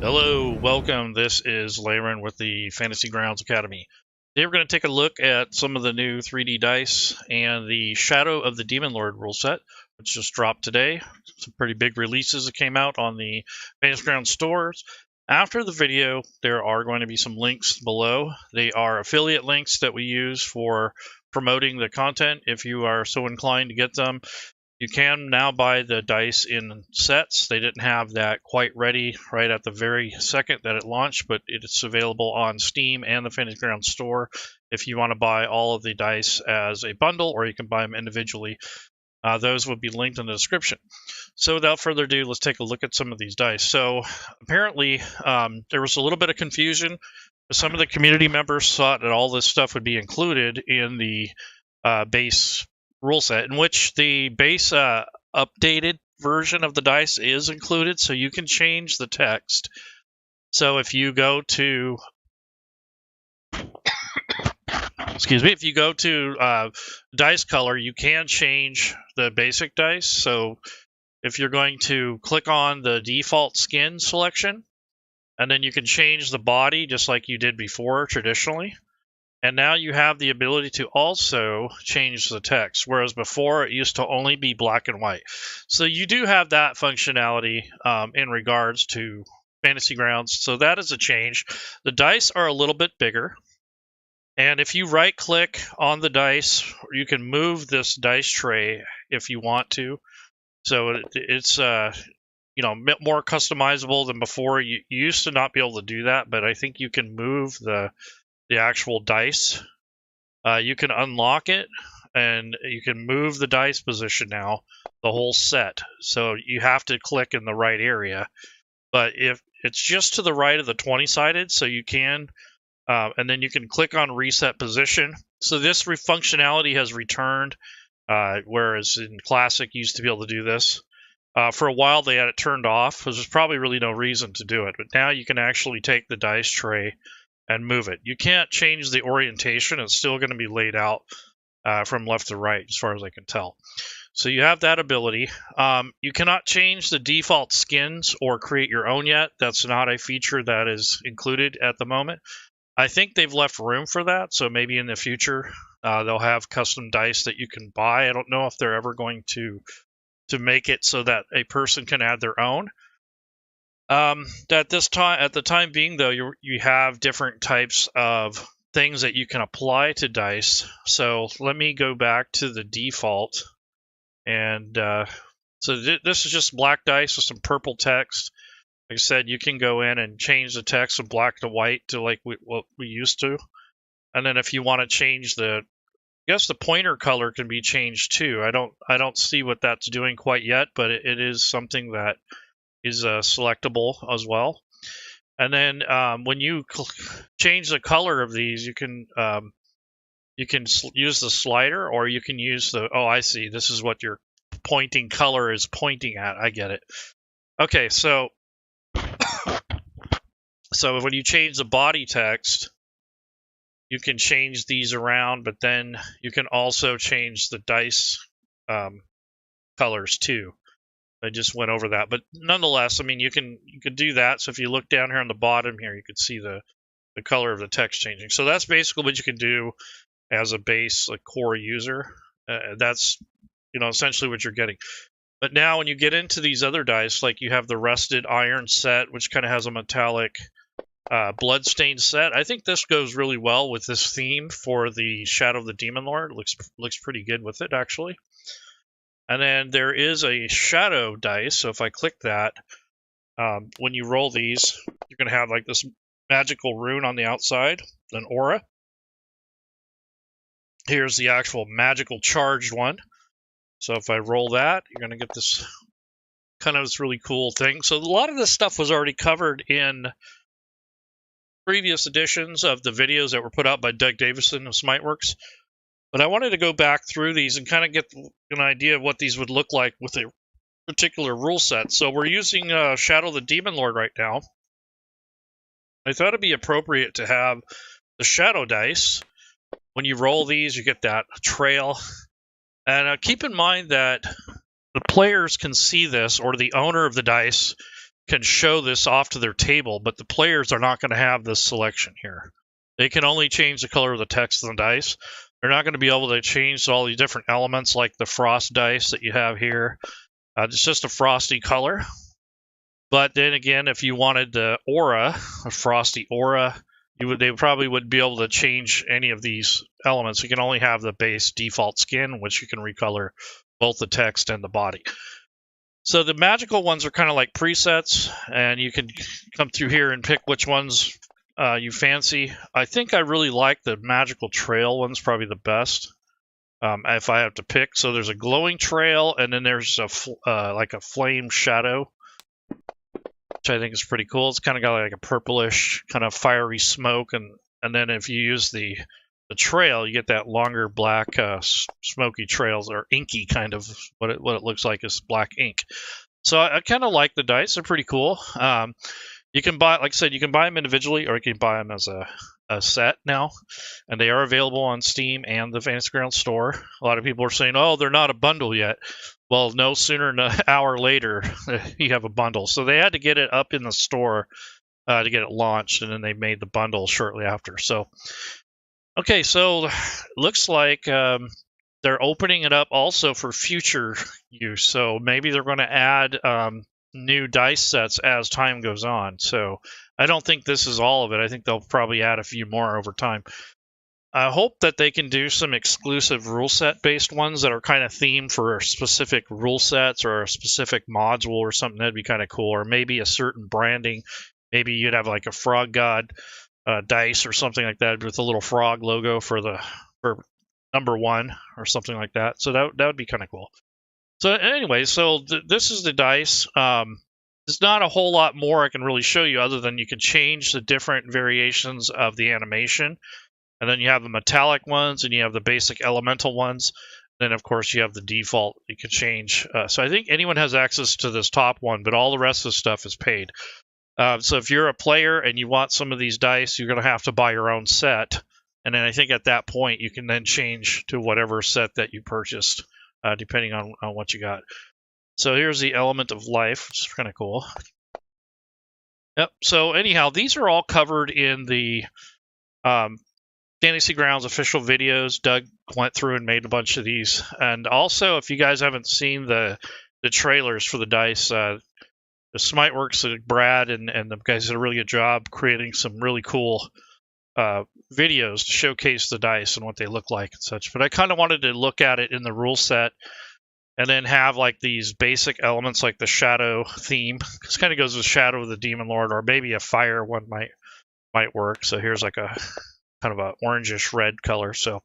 Hello, welcome. This is Laren with the Fantasy Grounds Academy. Today we're going to take a look at some of the new 3D dice and the Shadow of the Demon Lord Ruleset, which just dropped today. Some pretty big releases that came out on the Fantasy Grounds stores. After the video, there are going to be some links below. They are affiliate links that we use for promoting the content if you are so inclined to get them. You can now buy the dice in sets. They didn't have that quite ready right at the very second that it launched, but it's available on Steam and the Fantasy Grounds store if you want to buy all of the dice as a bundle, or you can buy them individually. Those will be linked in the description. So without further ado, let's take a look at some of these dice. So apparently there was a little bit of confusion. Some of the community members thought that all this stuff would be included in the base rule set, in which the base updated version of the dice is included, so you can change the text. So if you go to if you go to dice color, you can change the basic dice. So if you're going to click on the default skin selection, and then you can change the body just like you did before traditionally. And now you have the ability to also change the text, whereas before it used to only be black and white. So you do have that functionality in regards to Fantasy Grounds. So that is a change. The dice are a little bit bigger. And if you right-click on the dice, you can move this dice tray if you want to. So it's more customizable than before. You used to not be able to do that, but I think you can move the actual dice. You can unlock it, and you can move the dice position now, the whole set. So you have to click in the right area. But if it's just to the right of the 20-sided, so you can, and then you can click on reset position. So this functionality has returned, whereas in Classic you used to be able to do this. For a while they had it turned off, because there's probably really no reason to do it. But now you can actually take the dice tray and move it. You can't change the orientation. It's still going to be laid out from left to right, as far as I can tell. So you have that ability. You cannot change the default skins or create your own yet. That's not a feature that is included at the moment. I think they've left room for that, so maybe in the future they'll have custom dice that you can buy. I don't know if they're ever going to make it so that a person can add their own. At the time being, though, you have different types of things that you can apply to dice. So let me go back to the default, and so this is just black dice with some purple text. Like I said, you can go in and change the text from black to white to like what we used to, and then if you want to change I guess the pointer color can be changed too. I don't see what that's doing quite yet, but it is something that is selectable as well. And then when you change the color of these, you can use the slider, or you can use the, oh, I see, this is what your pointing color is pointing at. I get it. Okay, so so when you change the body text, you can change these around, but then you can also change the dice colors too. I just went over that, but nonetheless, I mean, you can do that. So if you look down here on the bottom here, you can see the color of the text changing. So that's basically what you can do as a base, like core user. That's essentially what you're getting. But now when you get into these other dice, like you have the Rusted Iron set, which kind of has a metallic bloodstained set. I think this goes really well with this theme for the Shadow of the Demon Lord. Looks pretty good with it, actually. And then there is a shadow dice. So if I click that, when you roll these, you're going to have like this magical rune on the outside, an aura. Here's the actual magical charged one. So if I roll that, you're going to get this kind of this really cool thing. So a lot of this stuff was already covered in previous editions of the videos that were put out by Doug Davison of Smiteworks. But I wanted to go back through these and kind of get an idea of what these would look like with a particular rule set. So we're using Shadow of the Demon Lord right now. I thought it'd be appropriate to have the shadow dice. When you roll these, you get that trail. And keep in mind that the players can see this, or the owner of the dice can show this off to their table, but the players are not going to have this selection here. They can only change the color of the text of the dice. They're not going to be able to change all the different elements like the frost dice that you have here. It's just a frosty color. But then again, if you wanted the aura, a frosty aura, they probably wouldn't be able to change any of these elements. You can only have the base default skin, which you can recolor both the text and the body. So the magical ones are kind of like presets, and you can come through here and pick which ones you fancy. I think I really like the magical trail one's probably the best if I have to pick. So there's a glowing trail, and then there's a like a flame shadow, which I think is pretty cool. It's kind of got like a purplish kind of fiery smoke, and then if you use the trail, you get that longer black smoky trails, or inky kind of what it looks like is black ink. So I kind of like the dice. They're pretty cool. You can buy, like I said, you can buy them individually, or you can buy them as a set now, and they are available on Steam and the Fantasy Grounds store. A lot of people are saying, oh, they're not a bundle yet. Well, no sooner than an hour later, you have a bundle. So they had to get it up in the store to get it launched, and then they made the bundle shortly after. So, okay, so looks like they're opening it up also for future use. So maybe they're going to add new dice sets as time goes on. So I don't think this is all of it. I think they'll probably add a few more over time. I hope that they can do some exclusive rule set based ones that are kind of themed for specific rule sets or a specific module or something. That'd be kind of cool. Or maybe a certain branding. Maybe you'd have like a frog god dice or something like that with a little frog logo for number 1 or something like that. So that would be kind of cool. So anyway, so this is the dice. There's not a whole lot more I can really show you other than you can change the different variations of the animation. And then you have the metallic ones, and you have the basic elemental ones. Then, of course, you have the default you can change. So I think anyone has access to this top one, but all the rest of the stuff is paid. So if you're a player and you want some of these dice, you're going to have to buy your own set. And then I think at that point, you can then change to whatever set that you purchased, depending on what you got. So here's the element of life, which is kind of cool. Yep. So anyhow, these are all covered in the Fantasy Grounds official videos. Doug went through and made a bunch of these. And also, if you guys haven't seen the trailers for the dice, the Smiteworks, Brad and the guys did a really good job creating some really cool videos to showcase the dice and what they look like and such. But I kind of wanted to look at it in the rule set and then have like these basic elements like the shadow theme. This kind of goes with Shadow of the Demon Lord, or maybe a fire one might work. So here's like a kind of a orangish red color. So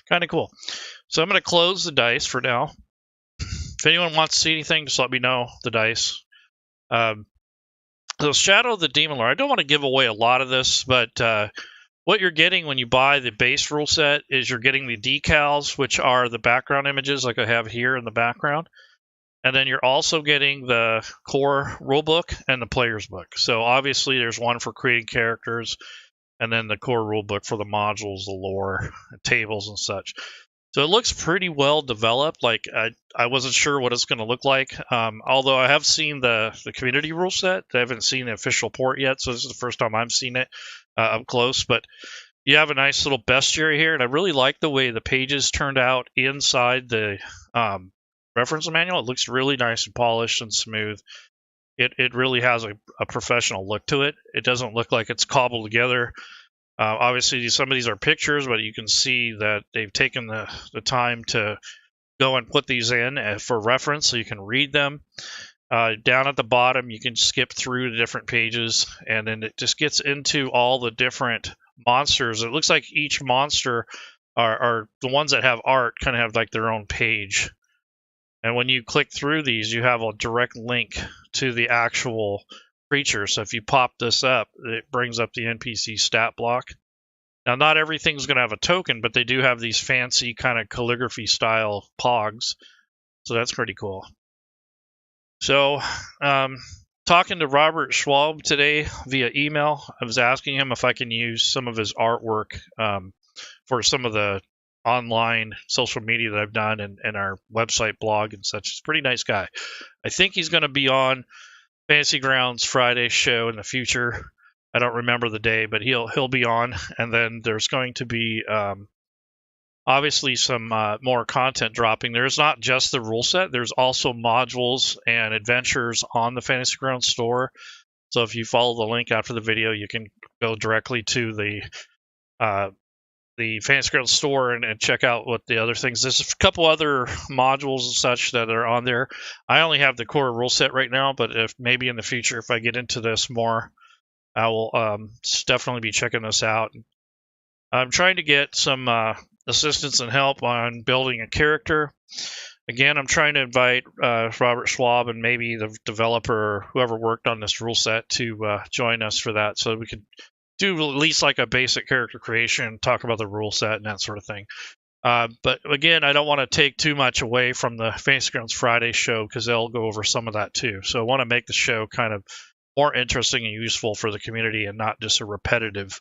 kind of cool. So I'm going to close the dice for now. If anyone wants to see anything, just let me know. The dice. So Shadow of the Demon Lord. I don't want to give away a lot of this, but what you're getting when you buy the base rule set is you're getting the decals, which are the background images like I have here in the background. And then you're also getting the core rulebook and the player's book. So obviously there's one for creating characters, and then the core rulebook for the modules, the lore, the tables, and such. So it looks pretty well developed. Like I wasn't sure what it's going to look like. Although I have seen the community rule set. I haven't seen the official port yet, so this is the first time I've seen it up close. But you have a nice little bestiary here, and I really like the way the pages turned out inside the reference manual. It looks really nice and polished and smooth. It really has a professional look to it. It doesn't look like it's cobbled together. Obviously, some of these are pictures, but you can see that they've taken the time to go and put these in for reference so you can read them. Down at the bottom, you can skip through the different pages, and then it just gets into all the different monsters. It looks like each monster are the ones that have art kind of have like their own page. And when you click through these, you have a direct link to the actual creature. So if you pop this up, it brings up the NPC stat block. Now, not everything's going to have a token, but they do have these fancy kind of calligraphy style pogs. So that's pretty cool. So talking to Robert Schwalb today via email, I was asking him if I can use some of his artwork for some of the online social media that I've done and our website blog and such. He's a pretty nice guy. I think he's going to be on Fantasy Grounds Friday show in the future. I don't remember the day, but he'll be on, and then there's going to be obviously some more content dropping. There's not just the rule set. There's also modules and adventures on the Fantasy Grounds store. So if you follow the link after the video, you can go directly to the Fantasy Grounds store and check out what the other things. There's a couple other modules and such that are on there. I only have the core rule set right now, but if maybe in the future, if I get into this more, I will definitely be checking this out. I'm trying to get some assistance and help on building a character. Again, I'm trying to invite Robert Schwalb and maybe the developer or whoever worked on this rule set to join us for that, so we could do at least like a basic character creation, talk about the rule set and that sort of thing. But again, I don't want to take too much away from the Fantasy Grounds Friday show because they'll go over some of that too. So I want to make the show kind of more interesting and useful for the community and not just a repetitive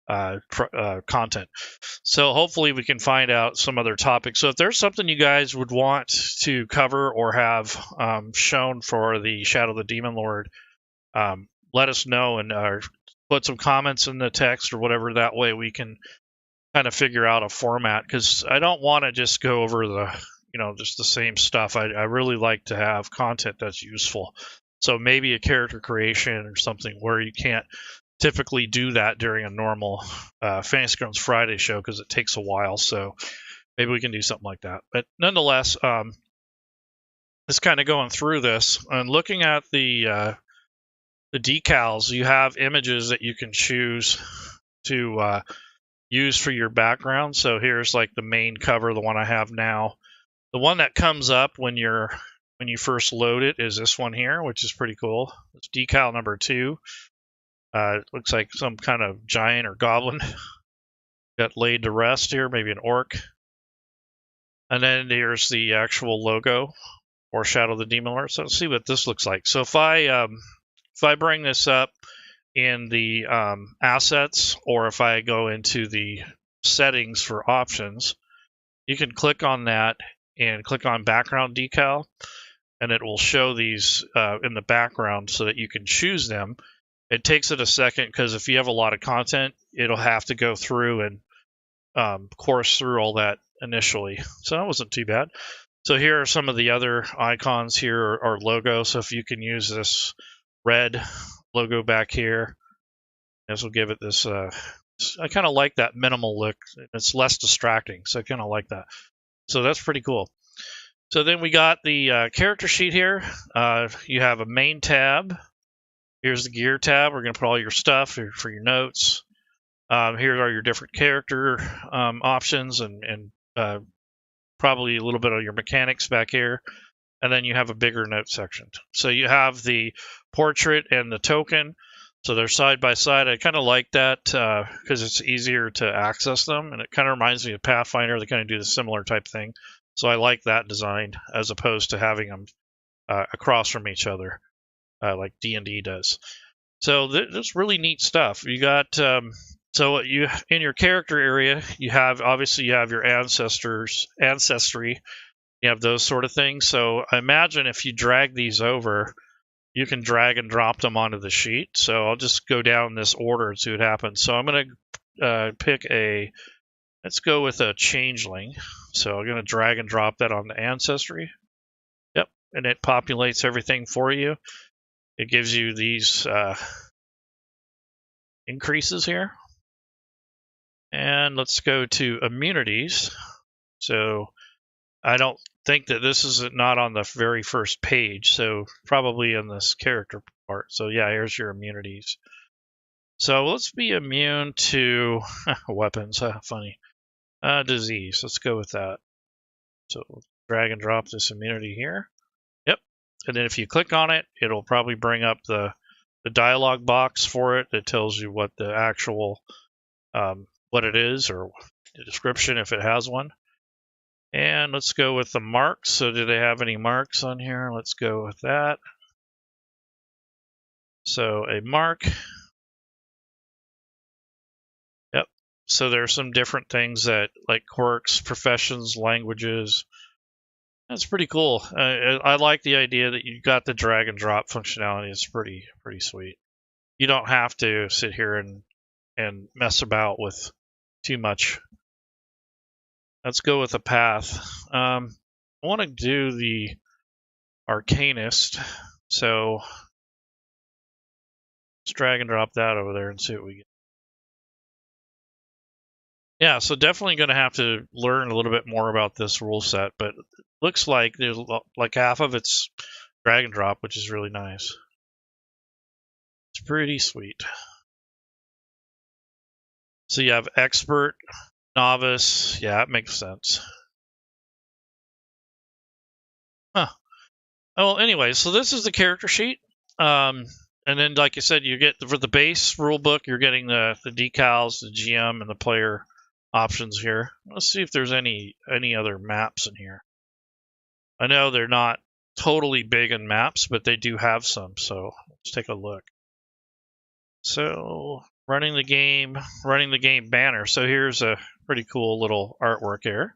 content. So hopefully we can find out some other topics. So if there's something you guys would want to cover or have shown for the Shadow of the Demon Lord, let us know and put some comments in the text or whatever. That way we can kind of figure out a format, because I don't want to just go over the just the same stuff. I really like to have content that's useful. So maybe a character creation or something where you can't typically do that during a normal Fantasy Grounds Friday show because it takes a while. So maybe we can do something like that. But nonetheless, just kind of going through this and looking at the decals, you have images that you can choose to use for your background. So here's like the main cover, the one I have now. The one that comes up when you first load it is this one here, which is pretty cool. It's decal number 2. It looks like some kind of giant or goblin got laid to rest here, maybe an orc. And then here's the actual logo or Shadow of the Demon Lord. So let's see what this looks like. So if I bring this up in the assets, or if I go into the settings for options, you can click on that and click on background decal, and it will show these in the background so that you can choose them. It takes it a second because if you have a lot of content, it'll have to go through and course through all that initially. So that wasn't too bad. So here are some of the other icons here or logos. So if you can use this red logo back here, this will give it this. I kind of like that minimal look. It's less distracting, so I kind of like that. So that's pretty cool. So then we got the character sheet here. You have a main tab. Here's the gear tab. We're going to put all your stuff for your notes. Here are your different character options and probably a little bit of your mechanics back here. And then you have a bigger note section. So you have the portrait and the token. So they're side by side. I kind of like that because it's easier to access them. And it kind of reminds me of Pathfinder. They kind of do the similar type thing. So I like that design as opposed to having them across from each other like D&D does. So this really neat stuff. You got so you in your character area, you have your ancestry. You have those sort of things. So I imagine if you drag these over, you can drag and drop them onto the sheet. So I'll just go down this order and see what happens. So I'm going to pick let's go with a changeling. So I'm going to drag and drop that on the ancestry. Yep, and it populates everything for you. It gives you these increases here. And let's go to immunities. So I don't think that this is not on the very first page, so probably in this character part. So yeah, here's your immunities. So let's be immune to weapons. Funny. Disease. Let's go with that. So drag and drop this immunity here. Yep. And then if you click on it, it'll probably bring up the dialog box for it that tells you what the actual what it is, or the description if it has one. And let's go with the marks. So do they have any marks on here? Let's go with that. So a mark. Yep. So there are some different things that like quirks, professions, languages, That's pretty cool. I like the idea that you got the drag and drop functionality. It's pretty sweet. You don't have to sit here and mess about with too much. Let's go with a path. I want to do the Arcanist, so let's drag and drop that over there and see what we get. Yeah, so definitely going to have to learn a little bit more about this rule set, but it looks like there's like half of it's drag and drop, which is really nice. It's pretty sweet. So you have expert, novice. Yeah, it makes sense. Huh. Oh, anyway, so this is the character sheet. And then, like I said, you get for the base rule book, you're getting the decals, the GM, and the player options here. Let's see if there's any other maps in here. I know they're not totally big in maps, but they do have some. So let's take a look. So running the game banner. So here's a pretty cool little artwork here.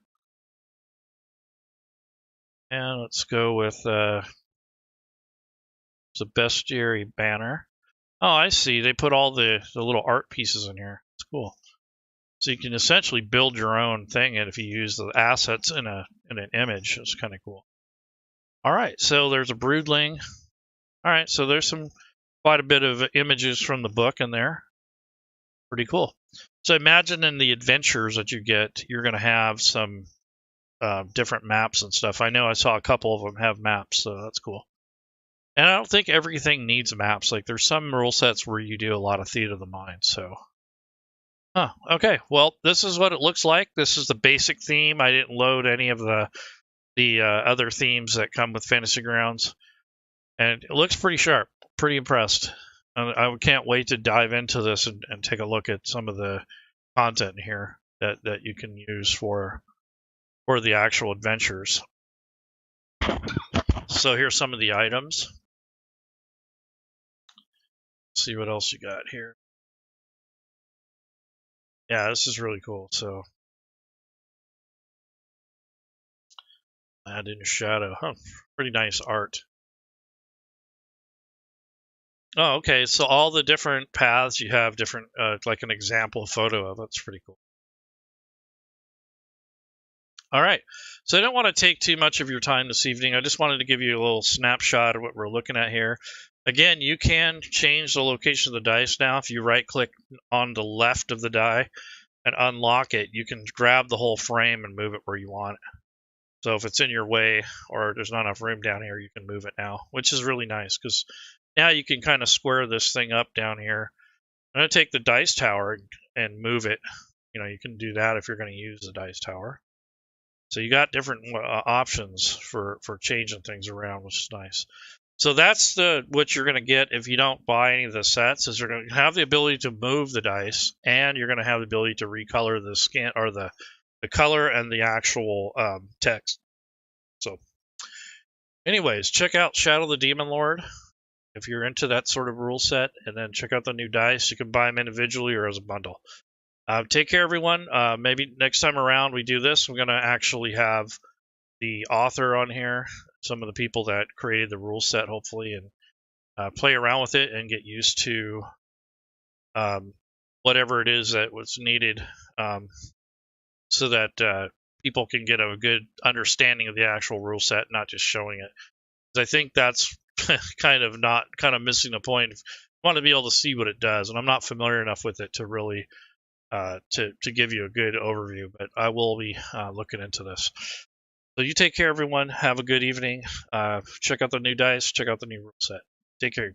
And let's go with the bestiary banner. Oh, I see. They put all the little art pieces in here. It's cool. So you can essentially build your own thing, and if you use the assets in an image, it's kind of cool. All right, so there's a broodling. All right, so there's quite a bit of images from the book in there. Pretty cool. So imagine in the adventures that you get, you're going to have some different maps and stuff. I know I saw a couple of them have maps, so that's cool. And I don't think everything needs maps. Like there's some rule sets where you do a lot of theater of the mind. So, okay. Well, this is what it looks like. This is the basic theme. I didn't load any of the other themes that come with Fantasy Grounds, and it looks pretty sharp. Pretty impressed. I can't wait to dive into this and take a look at some of the content here that you can use for the actual adventures. So here's some of the items. Let's see what else you got here. Yeah, this is really cool. So add in a shadow. Huh, pretty nice art. Oh, okay. So all the different paths you have different, like an example photo of. That's pretty cool. All right. So I don't want to take too much of your time this evening. I just wanted to give you a little snapshot of what we're looking at here. Again, you can change the location of the dice now. If you right-click on the left of the die and unlock it, you can grab the whole frame and move it where you want it. So if it's in your way or there's not enough room down here, you can move it now, which is really nice because now you can kind of square this thing up down here. I'm going to take the dice tower and move it. You know, you can do that if you're going to use the dice tower. So you got different options for changing things around, which is nice. So that's what you're going to get if you don't buy any of the sets. Is you're going to have the ability to move the dice, and you're going to have the ability to recolor the skin or the color and the actual text. So, anyways, check out Shadow the Demon Lord if you're into that sort of rule set, and then check out the new dice. You can buy them individually or as a bundle. Take care, everyone. Maybe next time around we do this, we're going to actually have the author on here, some of the people that created the rule set, hopefully, and play around with it and get used to whatever it is that was needed so that people can get a good understanding of the actual rule set, not just showing it. Because I think that's kind of missing the point. I want to be able to see what it does, and I'm not familiar enough with it to really to give you a good overview, but I will be looking into this. So you take care, everyone. Have a good evening. Check out the new dice. Check out the new rule set. Take care.